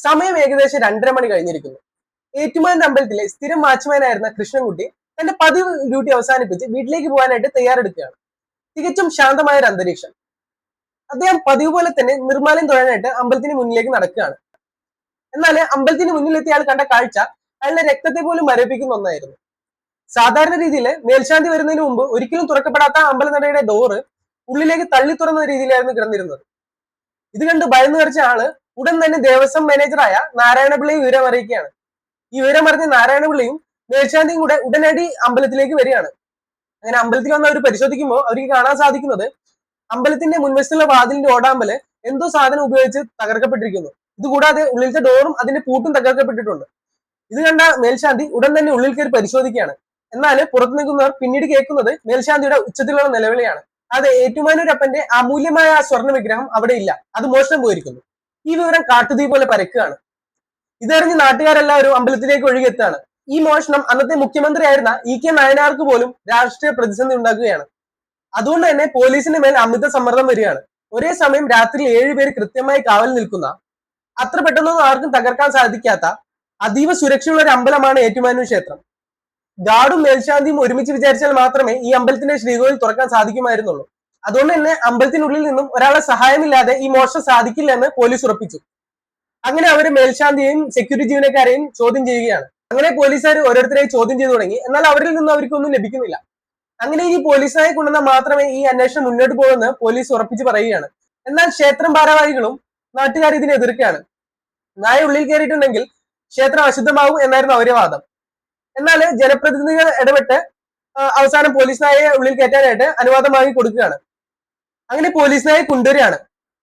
സമയം ഏകദേശം 2:30 മണി കഴിഞ്ഞിരിക്കുന്നു. ഏറ്റുമാനൂർ അമ്പലത്തിലെ സ്ഥിരം വാച്ച്മാനായിരുന്ന കൃഷ്ണൻകുട്ടി തന്റെ പതിവ് ഡ്യൂട്ടി അവസാനിപ്പിച്ച് വീട്ടിലേക്ക് പോകാനായിട്ട് തയ്യാറെടുക്കുകയാണ്. തികച്ചും ശാന്തമായ ഒരു അന്തരീക്ഷം. അദ്ദേഹം പതിവ് പോലെ തന്നെ നിർമ്മാലയം തൊഴാനായിട്ട് അമ്പലത്തിന് മുന്നിലേക്ക് നടക്കുകയാണ്. എന്നാൽ അമ്പലത്തിന് മുന്നിലെത്തിയ ആൾ കണ്ട കാഴ്ച അയാളുടെ രക്തത്തെ പോലും മരവിപ്പിക്കുന്ന ഒന്നായിരുന്നു. സാധാരണ രീതിയിൽ മേൽശാന്തി വരുന്നതിന് മുമ്പ് ഒരിക്കലും തുറക്കപ്പെടാത്ത അമ്പലനടയുടെ ഡോറ് ഉള്ളിലേക്ക് തള്ളി തുറന്ന രീതിയിലായിരുന്നു കിടന്നിരുന്നത്. ഇത് കണ്ട് ഭയന്നു വരച്ച ആള് ഉടൻ തന്നെ ദേവസ്വം മാനേജറായ നാരായണപിള്ളയെ വിവരം അറിയിക്കുകയാണ്. ഈ വിവരം അറിഞ്ഞ നാരായണപിള്ളയും മേൽശാന്തിയും കൂടെ ഉടനടി അമ്പലത്തിലേക്ക് വരികയാണ്. അങ്ങനെ അമ്പലത്തിൽ വന്ന് അവർ പരിശോധിക്കുമ്പോൾ അവർക്ക് കാണാൻ സാധിക്കുന്നത് അമ്പലത്തിന്റെ മുൻവശത്തുള്ള വാതിലിന്റെ ഓടാമ്പല് എന്തോ സാധനം ഉപയോഗിച്ച് തകർക്കപ്പെട്ടിരിക്കുന്നു. ഇതുകൂടാതെ ഉള്ളിലത്തെ ഡോറും അതിന്റെ പൂട്ടും തകർക്കപ്പെട്ടിട്ടുണ്ട്. ഇത് കണ്ട മേൽശാന്തി ഉടൻ തന്നെ ഉള്ളിൽ കയറി പരിശോധിക്കുകയാണ്. എന്നാൽ പുറത്തു നിൽക്കുന്നവർ പിന്നീട് കേൾക്കുന്നത് മേൽശാന്തിയുടെ ഉച്ചത്തിലുള്ള നിലവിളിയാണ്. അത് ഏറ്റുമാനൂരപ്പന്റെ അമൂല്യമായ ആ സ്വർണ്ണ വിഗ്രഹം അവിടെ ഇല്ല, അത് മോഷണം പോയിരിക്കുന്നു. ഈ വിവരം കാട്ടുതീ പോലെ പരക്കുകയാണ്. ഇതറിഞ്ഞ് നാട്ടുകാരെല്ലാവരും അമ്പലത്തിലേക്ക് ഒഴുകിയെത്താണ്. ഈ മോഷണം അന്നത്തെ മുഖ്യമന്ത്രിയായിരുന്ന ഇ.കെ. നായനാർക്ക് പോലും രാഷ്ട്രീയ പ്രതിസന്ധി ഉണ്ടാക്കുകയാണ്. അതുകൊണ്ട് തന്നെ പോലീസിന്റെ മേൽ അമിത സമ്മർദ്ദം വരികയാണ്. ഒരേ സമയം രാത്രി 7 പേര് കൃത്യമായി കാവൽ നിൽക്കുന്ന, അത്ര പെട്ടെന്നൊന്നും ആർക്കും തകർക്കാൻ സാധിക്കാത്ത അതീവ സുരക്ഷയുള്ള ഒരു അമ്പലമാണ് ഏറ്റുമാനൂർ ക്ഷേത്രം. ഗാർഡും മേൽശാന്തിയും ഒരുമിച്ച് വിചാരിച്ചാൽ മാത്രമേ ഈ അമ്പലത്തിന്റെ ശ്രീകോവിൽ തുറക്കാൻ സാധിക്കുമായിരുന്നുള്ളൂ. അതുകൊണ്ട് തന്നെ അമ്പലത്തിനുള്ളിൽ നിന്നും ഒരാളെ സഹായമില്ലാതെ ഈ മോഷണം സാധിക്കില്ലെന്ന് പോലീസ് ഉറപ്പിച്ചു. അങ്ങനെ അവര് മേൽശാന്തിയെയും സെക്യൂരിറ്റി ജീവനക്കാരെയും ചോദ്യം ചെയ്യുകയാണ്. അങ്ങനെ പോലീസുകാർ ഓരോരുത്തരെയും ചോദ്യം ചെയ്തു തുടങ്ങി. എന്നാൽ അവരിൽ നിന്നും അവർക്കൊന്നും ലഭിക്കുന്നില്ല. അങ്ങനെ ഈ പോലീസിനെ കൊണ്ടുവന്നാൽ മാത്രമേ ഈ അന്വേഷണം മുന്നോട്ട് പോകുമെന്ന് പോലീസ് ഉറപ്പിച്ച് പറയുകയാണ്. എന്നാൽ ക്ഷേത്രം ഭാരവാഹികളും നാട്ടുകാർ ഇതിനെ എതിർക്കുകയാണ്. നായ ഉള്ളിൽ കയറിയിട്ടുണ്ടെങ്കിൽ ക്ഷേത്രം അശുദ്ധമാകും എന്നായിരുന്നു അവരുടെ വാദം. എന്നാൽ ജനപ്രതിനിധികൾ ഇടപെട്ട് അവസാനം പോലീസ് നായയെ ഉള്ളിൽ കയറ്റാനായിട്ട് അനുവാദം വാങ്ങി കൊടുക്കുകയാണ്. അങ്ങനെ പോലീസ് നായയെ കൊണ്ടുവരികയാണ്.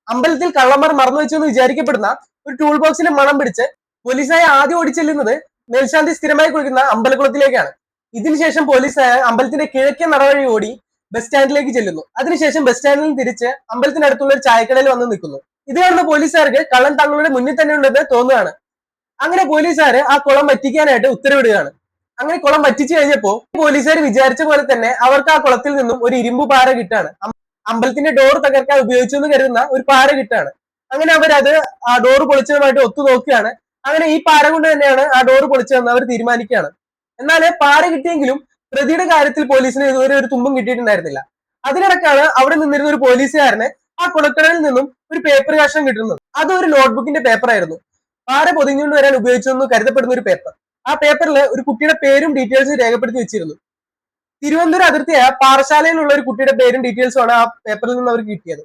അമ്പലത്തിൽ കള്ളന്മാർ മറന്നു വെച്ചു എന്ന് വിചാരിക്കപ്പെടുന്ന ഒരു ടൂൾ ബോക്സിന്റെ മണം പിടിച്ച് പോലീസ് നായ ആദ്യം ഓടിച്ചെല്ലുന്നത് മേൽശാന്തി സ്ഥിരമായി കുളിക്കുന്ന അമ്പലക്കുളത്തിലേക്കാണ്. ഇതിനുശേഷം പോലീസ് അമ്പലത്തിന്റെ കിഴക്കേ നടവഴി ഓടി ബസ് സ്റ്റാൻഡിലേക്ക് ചെല്ലുന്നു. അതിനുശേഷം ബസ് സ്റ്റാൻഡിൽ നിന്ന് തിരിച്ച് അമ്പലത്തിനടുത്തുള്ള ഒരു ചായക്കടയിൽ വന്ന് നിൽക്കുന്നു. ഇത് കാണുന്ന പോലീസുകാർക്ക് കള്ളൻ തങ്ങളുടെ മുന്നിൽ തന്നെ ഉണ്ടെന്ന് തോന്നുകയാണ്. അങ്ങനെ പോലീസുകാര് ആ കുളം വറ്റിക്കാനായിട്ട് ഉത്തരവിടുകയാണ്. അങ്ങനെ കുളം വറ്റിച്ചു കഴിഞ്ഞപ്പോ പോലീസുകാർ വിചാരിച്ച പോലെ തന്നെ അവർക്ക് ആ കുളത്തിൽ നിന്നും ഒരു ഇരുമ്പ് പാര കിട്ടാണ്. അമ്പലത്തിന്റെ ഡോർ തകർക്കാൻ ഉപയോഗിച്ചു എന്ന് കരുതുന്ന ഒരു പാര കിട്ടാണ്. അങ്ങനെ അവരത് ആ ഡോർ പൊളിച്ചതുമായിട്ട് ഒത്തു നോക്കുകയാണ്. അങ്ങനെ ഈ പാര കൊണ്ട് തന്നെയാണ് ആ ഡോർ പൊളിച്ചതെന്ന് അവർ തീരുമാനിക്കുകയാണ്. എന്നാൽ പാര കിട്ടിയെങ്കിലും പ്രതിയുടെ കാര്യത്തിൽ പോലീസിന് ഇതുവരെ ഒരു തുമ്പും കിട്ടിയിട്ടുണ്ടായിരുന്നില്ല. അതിനിടക്കാണ് അവിടെ നിന്നിരുന്ന ഒരു പോലീസുകാരന് ആ കുളക്കടലിൽ നിന്നും ഒരു പേപ്പർ കഷ്ണം കിട്ടുന്നത്. അത് ഒരു നോട്ട്ബുക്കിന്റെ പേപ്പർ ആയിരുന്നു. പാര പൊതിഞ്ഞുകൊണ്ട് വരാൻ ഉപയോഗിച്ചെന്ന് കരുതപ്പെടുന്ന ഒരു പേപ്പർ. ആ പേപ്പറിൽ ഒരു കുട്ടിയുടെ പേരും ഡീറ്റെയിൽസും രേഖപ്പെടുത്തി വെച്ചിരുന്നു. തിരുവനന്തപുരം അതിർത്തിയായ പാറശാലയിലുള്ള ഒരു കുട്ടിയുടെ പേരും ഡീറ്റെയിൽസും ആണ് ആ പേപ്പറിൽ നിന്ന് അവർക്ക് കിട്ടിയത്.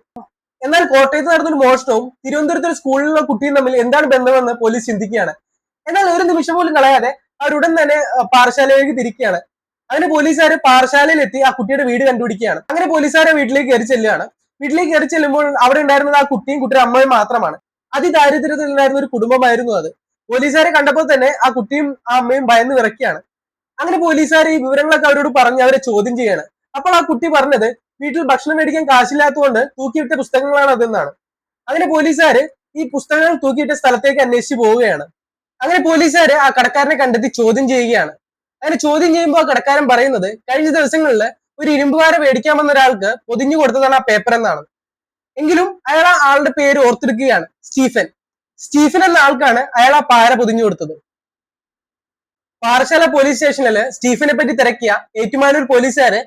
എന്നാൽ കോട്ടയത്ത് നടന്നൊരു മോഷണവും തിരുവനന്തപുരത്തെ ഒരു സ്കൂളിലുള്ള കുട്ടിയും തമ്മിൽ എന്താണ് ബന്ധമെന്ന് പോലീസ് ചിന്തിക്കുകയാണ്. എന്നാൽ ഒരു നിമിഷം പോലും കളയാതെ അവരുടൻ തന്നെ പാറശാലയിലേക്ക് തിരിക്കുകയാണ്. അങ്ങനെ പോലീസുകാർ പാറശാലയിലെത്തി ആ കുട്ടിയുടെ വീട് കണ്ടുപിടിക്കുകയാണ്. അങ്ങനെ പോലീസുകാരെ വീട്ടിലേക്ക് കയറി ചെല്ലുകയാണ്. വീട്ടിലേക്ക് കയറി ചെല്ലുമ്പോൾ അവിടെ ഉണ്ടായിരുന്നത് ആ കുട്ടിയും കുട്ടിയുടെ അമ്മയും മാത്രമാണ്. അതിദാരിദ്ര്യത്തിലുണ്ടായിരുന്ന ഒരു കുടുംബമായിരുന്നു അത്. പോലീസുകാരെ കണ്ടപ്പോൾ തന്നെ ആ കുട്ടിയും ആ അമ്മയും ഭയന്ന് വിറയ്ക്കുകയാണ്. അങ്ങനെ പോലീസുകാർ ഈ വിവരങ്ങളൊക്കെ അവരോട് പറഞ്ഞ് അവരെ ചോദ്യം ചെയ്യാണ്. അപ്പോൾ ആ കുട്ടി പറഞ്ഞത് വീട്ടിൽ ഭക്ഷണം മേടിക്കാൻ കാശില്ലാത്തതുകൊണ്ട് തൂക്കിയിട്ട പുസ്തകങ്ങളാണ് അതെന്നാണ്. അങ്ങനെ പോലീസുകാർ ഈ പുസ്തകങ്ങൾ തൂക്കിയിട്ട സ്ഥലത്തേക്ക് അന്വേഷിച്ച് പോവുകയാണ്. അങ്ങനെ പോലീസുകാർ ആ കടക്കാരനെ കണ്ടെത്തി ചോദ്യം ചെയ്യുകയാണ്. അങ്ങനെ ചോദ്യം ചെയ്യുമ്പോൾ ആ കടക്കാരൻ പറയുന്നത് കഴിഞ്ഞ ദിവസങ്ങളിൽ ഒരു ഇരുമ്പുകാരെ മേടിക്കാമെന്ന ഒരാൾക്ക് പൊതിഞ്ഞു കൊടുത്തതാണ് ആ പേപ്പർ എന്നാണ്. എങ്കിലും അയാൾ ആ ആളുടെ പേര് ഓർത്തെടുക്കുകയാണ്, സ്റ്റീഫൻ. സ്റ്റീഫൻ എന്ന ആൾക്കാണ് അയാൾ ആ പാര പൊതിഞ്ഞു കൊടുത്തത്. പാറശാല പോലീസ് സ്റ്റേഷനിൽ സ്റ്റീഫനെ പറ്റി തിരക്കിയ ഏറ്റുമാനൂർ പോലീസുകാര്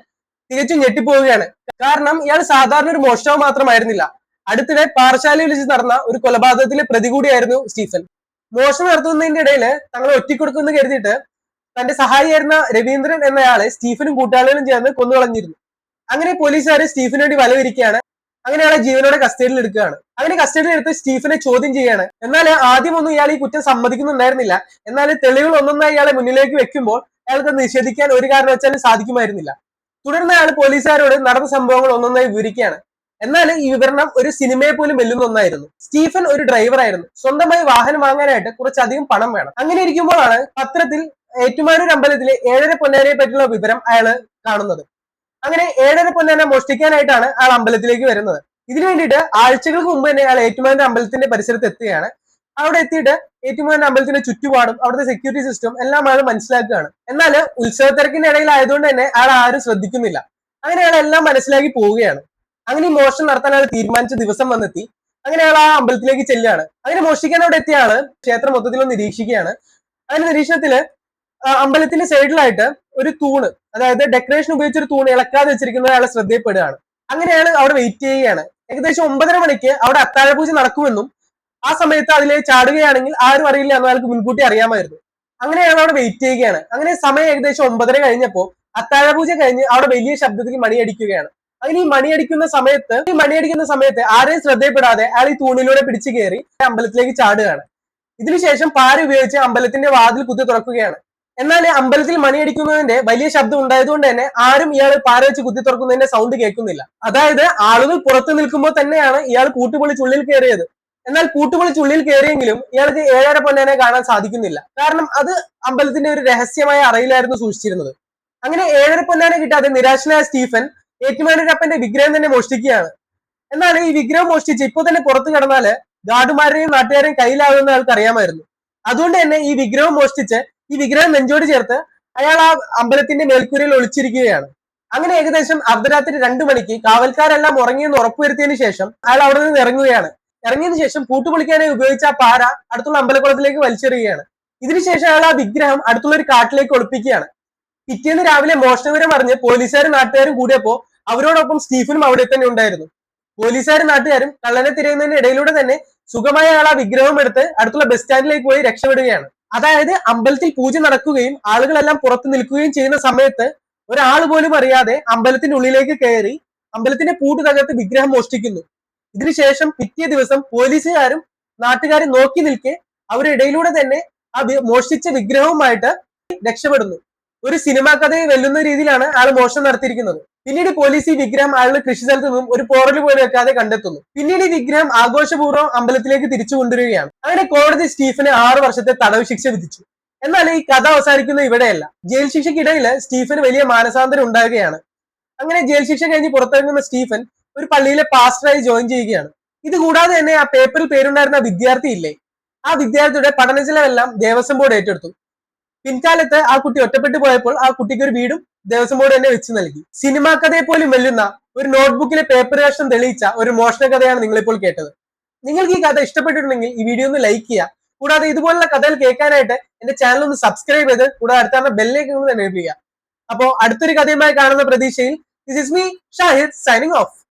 തികച്ചും ഞെട്ടിപ്പോവുകയാണ്. കാരണം ഇയാൾ സാധാരണ ഒരു മോഷ്ടാവ് മാത്രമായിരുന്നില്ല. അടുത്തിടെ പാറശാലയിൽ വെച്ച് നടന്ന ഒരു കൊലപാതകത്തിലെ പ്രതി കൂടിയായിരുന്നു സ്റ്റീഫൻ. മോഷണം നടത്തുന്നതിന്റെ ഇടയിൽ തങ്ങളെ ഒറ്റിക്കൊടുക്കുമെന്ന് കരുതിയിട്ട് തന്റെ സഹായിയായിരുന്ന രവീന്ദ്രൻ എന്നയാളെ സ്റ്റീഫനും കൂട്ടാളികളും ചേർന്ന് കൊന്നുകളഞ്ഞിരുന്നു. അങ്ങനെ പോലീസുകാർ സ്റ്റീഫന് വേണ്ടി വലവിരിക്കുകയാണ്. അങ്ങനെ അയാളെ ജീവനോടെ കസ്റ്റഡിയിൽ എടുക്കുകയാണ്. അങ്ങനെ കസ്റ്റഡിയിൽ എടുത്ത് സ്റ്റീഫനെ ചോദ്യം ചെയ്യുകയാണ്. എന്നാൽ ആദ്യമൊന്നും ഇയാൾ ഈ കുറ്റം സമ്മതിക്കുന്നുണ്ടായിരുന്നില്ല. എന്നാൽ തെളിവുകൾ ഒന്നൊന്നായി ഇയാളെ മുന്നിലേക്ക് വെക്കുമ്പോൾ അയാൾക്ക് നിഷേധിക്കാൻ ഒരു കാരണവശാലും സാധിക്കുമായിരുന്നില്ല. തുടർന്ന് അയാൾ പോലീസുകാരോട് നടന്ന സംഭവങ്ങൾ ഒന്നൊന്നായി വിവരിക്കുകയാണ്. എന്നാൽ ഈ വിവരണം ഒരു സിനിമയെ പോലും വെല്ലുന്ന ഒന്നായിരുന്നു. സ്റ്റീഫൻ ഒരു ഡ്രൈവർ ആയിരുന്നു. സ്വന്തമായി വാഹനം വാങ്ങാനായിട്ട് കുറച്ചധികം പണം വേണം. അങ്ങനെ ഇരിക്കുമ്പോഴാണ് പത്രത്തിൽ ഏറ്റുമാനൂർ അമ്പലത്തിലെ 7.5 പൊന്നാനയെ പറ്റിയുള്ള വിവരം അയാൾ കാണുന്നത്. അങ്ങനെ 7.5 പൊന്നാന മോഷ്ടിക്കാനായിട്ടാണ് അയാൾ അമ്പലത്തിലേക്ക് വരുന്നത്. ഇതിനു വേണ്ടിയിട്ട് ആഴ്ചകൾക്ക് മുമ്പ് തന്നെ അയാൾ ഏറ്റുമാനൂർ അമ്പലത്തിന്റെ പരിസരത്ത് എത്തുകയാണ്. അവിടെ എത്തിയിട്ട് ഏറ്റുമാനൂർ അമ്പലത്തിന്റെ ചുറ്റുപാടും അവിടുത്തെ സെക്യൂരിറ്റി സിസ്റ്റം എല്ലാം അയാൾ മനസ്സിലാക്കുകയാണ്. എന്നാൽ ഉത്സവ തിരക്കിന്റെ ഇടയിൽ ആയതുകൊണ്ട് തന്നെ അയാൾ ആരും ശ്രദ്ധിക്കുന്നില്ല. അങ്ങനെ അയാൾ എല്ലാം മനസ്സിലാക്കി പോവുകയാണ്. അങ്ങനെ ഈ മോഷണം നടത്താൻ അയാൾ തീരുമാനിച്ച ദിവസം വന്നെത്തി. അങ്ങനെ അയാൾ ആ അമ്പലത്തിലേക്ക് ചെല്ലുകയാണ്. അങ്ങനെ മോഷ്ടിക്കാൻ അവിടെ എത്തിയ ആള് ക്ഷേത്രം മൊത്തത്തിലൊന്ന് നിരീക്ഷിക്കുകയാണ്. അതിന്റെ നിരീക്ഷണത്തില് അമ്പലത്തിന്റെ സൈഡിലായിട്ട് ഒരു തൂണ്, അതായത് ഡെക്കറേഷൻ ഉപയോഗിച്ച ഒരു തൂണ് ഇളക്കാതെ വെച്ചിരിക്കുന്നത് അയാളെ ശ്രദ്ധയിൽപ്പെടുകയാണ്. അങ്ങനെ അയാൾ അവിടെ വെയിറ്റ് ചെയ്യുകയാണ്. ഏകദേശം 9:30 മണിക്ക് അവിടെ അത്താഴപൂജ നടക്കുമെന്നും ആ സമയത്ത് അതിലെ ചാടുകയാണെങ്കിൽ ആരും അറിയില്ല എന്ന് അയാൾക്ക് മുൻകൂട്ടി അറിയാമായിരുന്നു. അങ്ങനെ അയാൾ അവിടെ വെയിറ്റ് ചെയ്യുകയാണ്. അങ്ങനെ സമയം ഏകദേശം 9:30 കഴിഞ്ഞപ്പോൾ അത്താഴപൂജ കഴിഞ്ഞ് അവിടെ വലിയ ശബ്ദത്തിൽ മണിയടിക്കുകയാണ്. അങ്ങനെ ഈ മണിയടിക്കുന്ന സമയത്ത് ആരെയും ശ്രദ്ധയിൽപ്പെടാതെ അയാൾ ഈ തൂണിലൂടെ പിടിച്ചു കയറി അമ്പലത്തിലേക്ക് ചാടുകയാണ്. ഇതിനുശേഷം പാര ഉപയോഗിച്ച് അമ്പലത്തിന്റെ വാതിൽ കുത്തി തുറക്കുകയാണ്. എന്നാൽ അമ്പലത്തിൽ മണിയടിക്കുന്നതിന്റെ വലിയ ശബ്ദം ഉണ്ടായതുകൊണ്ട് തന്നെ ആരും ഇയാൾ പാര വെച്ച് കുത്തി തുറക്കുന്നതിന്റെ സൗണ്ട് കേൾക്കുന്നില്ല. അതായത് ആളുകൾ പുറത്തു നിൽക്കുമ്പോൾ തന്നെയാണ് ഇയാൾ കൂട്ടുപൊളിച്ചുള്ളിൽ കയറിയത്. എന്നാൽ കൂട്ടുപൊളിച്ചുള്ളിൽ കയറിയെങ്കിലും ഇയാൾക്ക് 7.5 പൊന്നാനെ കാണാൻ സാധിക്കുന്നില്ല. കാരണം അത് അമ്പലത്തിന്റെ ഒരു രഹസ്യമായ അറയിലായിരുന്നു സൂക്ഷിച്ചിരുന്നത്. അങ്ങനെ 7.5 പൊന്നാനെ കിട്ടാതെ നിരാശനായ സ്റ്റീഫൻ ഏറ്റുമാനൂർ അപ്പന്റെ വിഗ്രഹം തന്നെ മോഷ്ടിക്കുകയാണ്. എന്നാൽ ഈ വിഗ്രഹം മോഷ്ടിച്ച് ഇപ്പൊ തന്നെ പുറത്തു കിടന്നാല് ഗാർഡുമാരെയും നാട്ടുകാരെയും കയ്യിലാവുമെന്ന് അയാൾക്ക് അറിയാമായിരുന്നു. അതുകൊണ്ട് തന്നെ ഈ വിഗ്രഹം മോഷ്ടിച്ച് ഈ വിഗ്രഹം നെഞ്ചോട് ചേർത്ത് അയാൾ ആ അമ്പലത്തിന്റെ മേൽക്കൂരയിൽ ഒളിച്ചിരിക്കുകയാണ്. അങ്ങനെ ഏകദേശം അർദ്ധരാത്രി 2 മണിക്ക് കാവൽക്കാരെല്ലാം ഉറങ്ങിയെന്ന് ഉറപ്പുവരുത്തിയതിനു ശേഷം അയാൾ അവിടെ നിന്ന് ഇറങ്ങുകയാണ്. ഇറങ്ങിയതിനു ശേഷം പൂട്ടുപൊളിക്കാനായി ഉപയോഗിച്ച ആ പാര അടുത്തുള്ള അമ്പലക്കുളത്തിലേക്ക് വലിച്ചെറിയുകയാണ്. ഇതിനുശേഷം അയാൾ ആ വിഗ്രഹം അടുത്തുള്ള ഒരു കാട്ടിലേക്ക് ഒളിപ്പിക്കുകയാണ്. പിറ്റേന്ന് രാവിലെ മോഷണവിവരം അറിഞ്ഞ് പോലീസുകാരും നാട്ടുകാരും കൂടിയപ്പോ അവരോടൊപ്പം സ്റ്റീഫനും അവിടെ തന്നെ ഉണ്ടായിരുന്നു. പോലീസുകാരും നാട്ടുകാരും കള്ളനെ തിരയുന്നതിന്റെ ഇടയിലൂടെ തന്നെ സുഖമായ അയാൾ ആ വിഗ്രഹം എടുത്ത് അടുത്തുള്ള ബസ് സ്റ്റാൻഡിലേക്ക് പോയി രക്ഷപ്പെടുകയാണ്. അതായത് അമ്പലത്തിൽ പൂജ നടക്കുകയും ആളുകളെല്ലാം പുറത്തു നിൽക്കുകയും ചെയ്യുന്ന സമയത്ത് ഒരാൾ പോലും അറിയാതെ അമ്പലത്തിന്റെ ഉള്ളിലേക്ക് കയറി അമ്പലത്തിന്റെ പൂട്ട് തകർത്ത് വിഗ്രഹം മോഷ്ടിക്കുന്നു. ഇതിനുശേഷം പിറ്റേ ദിവസം പോലീസുകാരും നാട്ടുകാരും നോക്കി നിൽക്കെ അവരുടെ ഇടയിലൂടെ തന്നെ ആ മോഷ്ടിച്ച വിഗ്രഹവുമായിട്ട് രക്ഷപ്പെടുന്നു. ഒരു സിനിമാ കഥയെ വെല്ലുന്ന രീതിയിലാണ് ആൾ മോഷണം നടത്തിയിരിക്കുന്നത്. പിന്നീട് പോലീസ് ഈ വിഗ്രഹം ആളുടെ കൃഷി സ്ഥലത്ത് നിന്നും ഒരു പോറൽ പോലും വെക്കാതെ കണ്ടെത്തുന്നു. പിന്നീട് ഈ വിഗ്രഹം ആഘോഷപൂർവ്വം അമ്പലത്തിലേക്ക് തിരിച്ചു കൊണ്ടുവരികയാണ്. അങ്ങനെ കോടതി സ്റ്റീഫന് 6 വർഷത്തെ തടവ് ശിക്ഷ വിധിച്ചു. എന്നാൽ ഈ കഥ അവസാനിക്കുന്ന ഇവിടെയല്ല. ജയിൽ ശിക്ഷയ്ക്കിടയിൽ സ്റ്റീഫന് വലിയ മാനസാന്തരം ഉണ്ടാകുകയാണ്. അങ്ങനെ ജയിൽ ശിക്ഷ കഴിഞ്ഞ് പുറത്തിറങ്ങുന്ന സ്റ്റീഫൻ ഒരു പള്ളിയിലെ പാസ്റ്ററായി ജോയിൻ ചെയ്യുകയാണ്. ഇത് കൂടാതെ തന്നെ ആ പേപ്പറിൽ പേരുണ്ടായിരുന്ന വിദ്യാർത്ഥി ഇല്ലേ, ആ വിദ്യാർത്ഥിയുടെ പഠന ചെലവെല്ലാം ദേവസ്വം ബോർഡ് ഏറ്റെടുത്തു. പിൻകാലത്ത് ആ കുട്ടി ഒറ്റപ്പെട്ടു പോയപ്പോൾ ആ കുട്ടിക്ക് ഒരു വീടും ദേവസ്വം ബോർഡ് തന്നെ വെച്ച് നൽകി. സിനിമാ കഥയെ പോലും വെല്ലുന്ന ഒരു നോട്ട്ബുക്കിലെ പേപ്പർ കഷ്ണം തെളിയിച്ച ഒരു മോഷണ കഥയാണ് നിങ്ങളിപ്പോൾ കേട്ടത്. നിങ്ങൾക്ക് ഈ കഥ ഇഷ്ടപ്പെട്ടിട്ടുണ്ടെങ്കിൽ ഈ വീഡിയോ ഒന്ന് ലൈക്ക് ചെയ്യുക. കൂടാതെ ഇതുപോലുള്ള കഥകൾ കേൾക്കാനായിട്ട് എന്റെ ചാനൽ ഒന്ന് സബ്സ്ക്രൈബ് ചെയ്ത് കൂടാതെ അടുത്താണ് ബെല്ലേക്ക് ഒന്ന് എനേബിൾ ചെയ്യുക. അപ്പോൾ അടുത്തൊരു കഥയുമായി കാണുന്ന പ്രതീക്ഷയിൽ this is me Shahid signing off.